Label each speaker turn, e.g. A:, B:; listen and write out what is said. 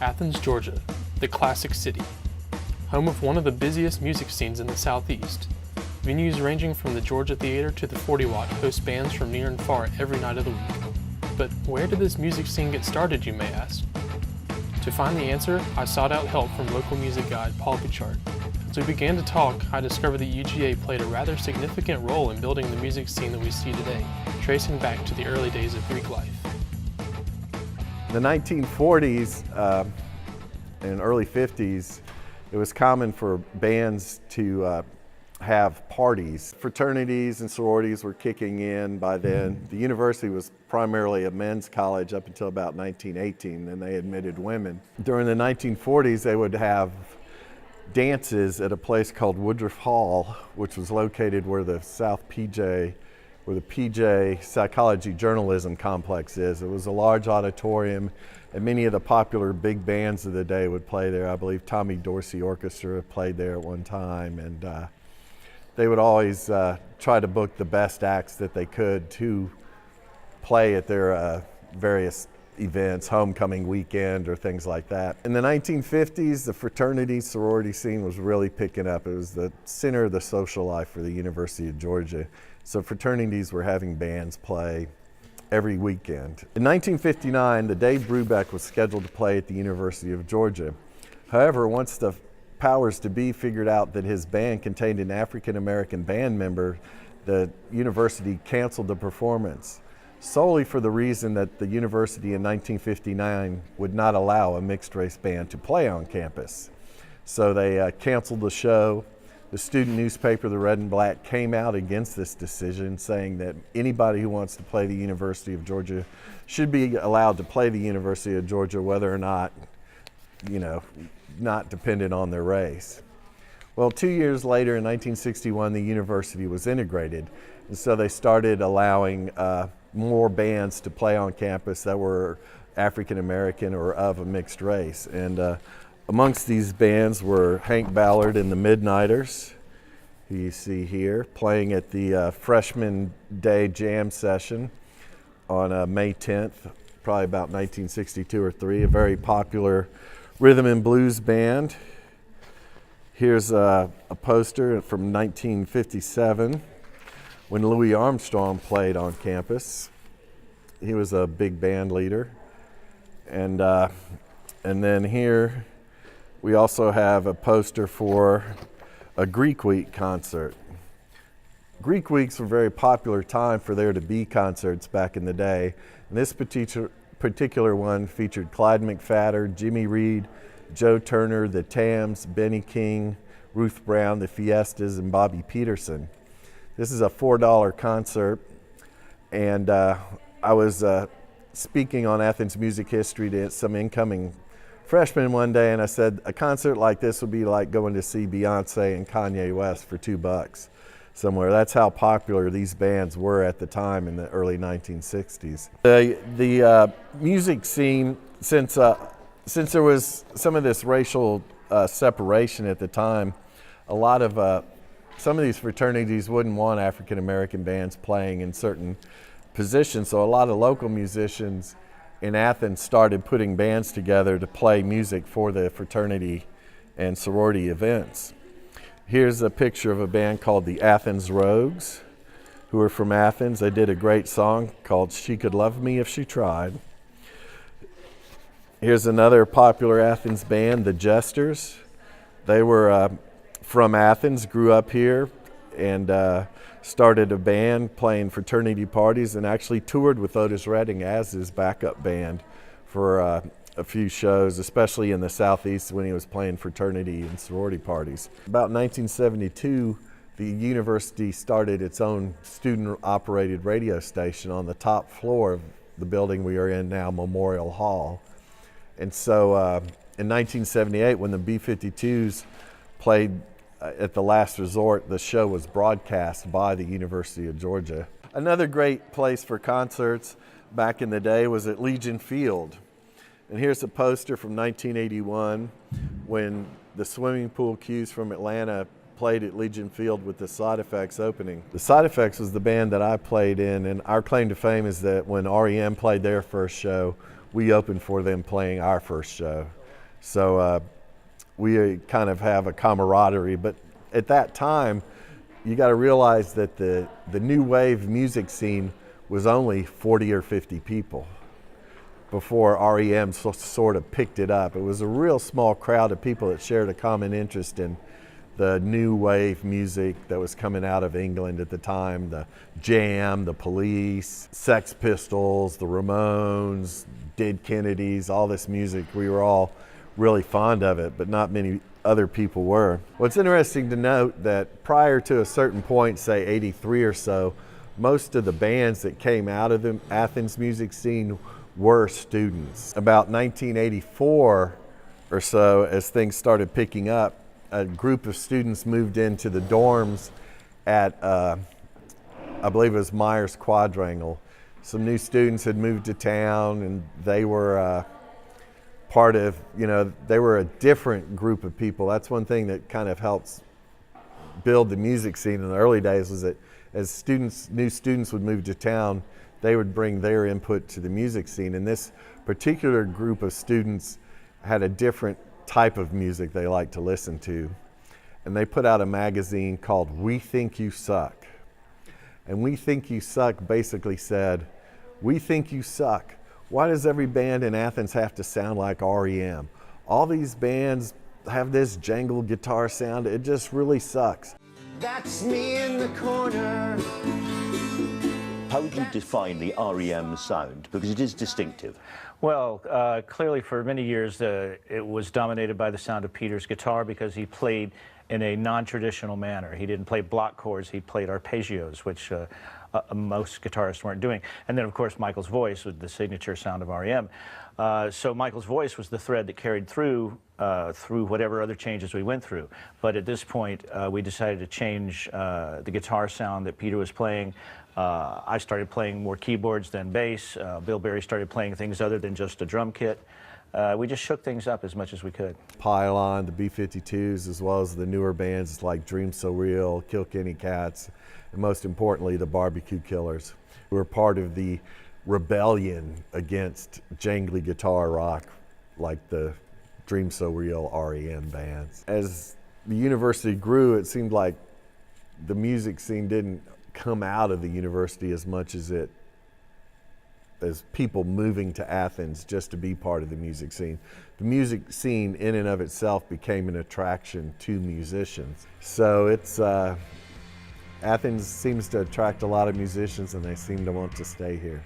A: Athens, Georgia, the classic city, home of one of the busiest music scenes in the Southeast. Venues ranging from the Georgia Theater to the 40 Watt host bands from near and far every night of the week. But where did this music scene get started, you may ask? To find the answer, I sought out help from local music guide Paul Butchart. As we began to talk, I discovered that UGA played a rather significant role in building the music scene that we see today, tracing back to the early days of Greek life.
B: In the 1940s and early 50s, it was common for bands to have parties. Fraternities and sororities were kicking in by then. The university was primarily a men's college up until about 1918, then they admitted women. During the 1940s, they would have dances at a place called Woodruff Hall, which was located where the PJ Psychology Journalism Complex is. It was a large auditorium, and many of the popular big bands of the day would play there. I believe Tommy Dorsey Orchestra played there at one time, and they would always try to book the best acts that they could to play at their various events, homecoming weekend or things like that. In the 1950s, the fraternity sorority scene was really picking up. It was the center of the social life for the University of Georgia. So fraternities were having bands play every weekend. In 1959, the Dave Brubeck was scheduled to play at the University of Georgia. However, once the powers to be figured out that his band contained an African-American band member, the university canceled the performance, solely for the reason that the university in 1959 would not allow a mixed-race band to play on campus. So they canceled the show. The student newspaper, the Red and Black, came out against this decision, saying that anybody who wants to play the University of Georgia should be allowed to play the University of Georgia, whether or not, not dependent on their race. Well, 2 years later, in 1961, the university was integrated, and so they started allowing more bands to play on campus that were African American or of a mixed race. And amongst these bands were Hank Ballard and the Midnighters, who you see here, playing at the Freshman Day Jam session on May 10th, probably about 1962 or 3, a very popular rhythm and blues band. Here's a poster from 1957 when Louis Armstrong played on campus. He was a big band leader. And then here we also have a poster for a Greek Week concert. Greek Weeks were a very popular time for there to be concerts back in the day. And this particular one featured Clyde McPhatter, Jimmy Reed, Joe Turner, the Tams, Benny King, Ruth Brown, the Fiestas, and Bobby Peterson. This is a $4 concert, and I was speaking on Athens music history to some incoming freshmen one day, and I said a concert like this would be like going to see Beyonce and Kanye West for $2 somewhere. That's how popular these bands were at the time in the early 1960s. The music scene, since there was some of this racial separation at the time, a lot of some of these fraternities wouldn't want African American bands playing in certain positions, so a lot of local musicians in Athens started putting bands together to play music for the fraternity and sorority events. Here's a picture of a band called the Athens Rogues, who are from Athens. They did a great song called She Could Love Me If She Tried. Here's another popular Athens band, the Jesters. They were from Athens, grew up here, and started a band playing fraternity parties and actually toured with Otis Redding as his backup band for a few shows, especially in the Southeast when he was playing fraternity and sorority parties. About 1972, the university started its own student-operated radio station on the top floor of the building we are in now, Memorial Hall. And so in 1978, when the B-52s played at the Last Resort, the show was broadcast by the University of Georgia. Another great place for concerts back in the day was at Legion Field. And here's a poster from 1981 when the swimming pool cues from Atlanta played at Legion Field with the Side Effects opening. The Side Effects was the band that I played in, and our claim to fame is that when R.E.M played their first show, we opened for them playing our first show. So we kind of have a camaraderie. But at that time, you got to realize that the new wave music scene was only 40 or 50 people before R.E.M. sort of picked it up. It was a real small crowd of people that shared a common interest in the new wave music that was coming out of England at the time. The Jam, the Police, Sex Pistols, the Ramones, Dead Kennedys, all this music. We were all really fond of it, but not many other people were. What's interesting to note that prior to a certain point, say 83 or so, most of the bands that came out of the Athens music scene were students. About 1984 or so, as things started picking up, a group of students moved into the dorms at, I believe it was Myers Quadrangle. Some new students had moved to town, and they were part of, they were a different group of people. That's one thing that kind of helps build the music scene in the early days, was that as new students would move to town, they would bring their input to the music scene. And this particular group of students had a different type of music they liked to listen to. And they put out a magazine called We Think You Suck. And We Think You Suck basically said, we think you suck. Why does every band in Athens have to sound like R.E.M.? All these bands have this jangled guitar sound. It just really sucks.
C: That's me in the corner.
D: How would you define the R.E.M. sound? Because it is distinctive.
E: Well, clearly for many years it was dominated by the sound of Peter's guitar, because he played in a non-traditional manner. He didn't play block chords, he played arpeggios, which most guitarists weren't doing. And then of course Michael's voice was the signature sound of R.E.M. So Michael's voice was the thread that carried through whatever other changes we went through. But at this point, we decided to change the guitar sound that Peter was playing. I started playing more keyboards than bass. Bill Berry started playing things other than just a drum kit. We just shook things up as much as we could.
B: Pylon, the B-52s, as well as the newer bands like Dream So Real, Kilkenny Cats, and most importantly, the Barbecue Killers. We were part of the rebellion against jangly guitar rock like the Dream So Real R.E.M. bands. As the university grew, it seemed like the music scene didn't come out of the university as much as people moving to Athens just to be part of the music scene. The music scene in and of itself became an attraction to musicians. So Athens seems to attract a lot of musicians, and they seem to want to stay here.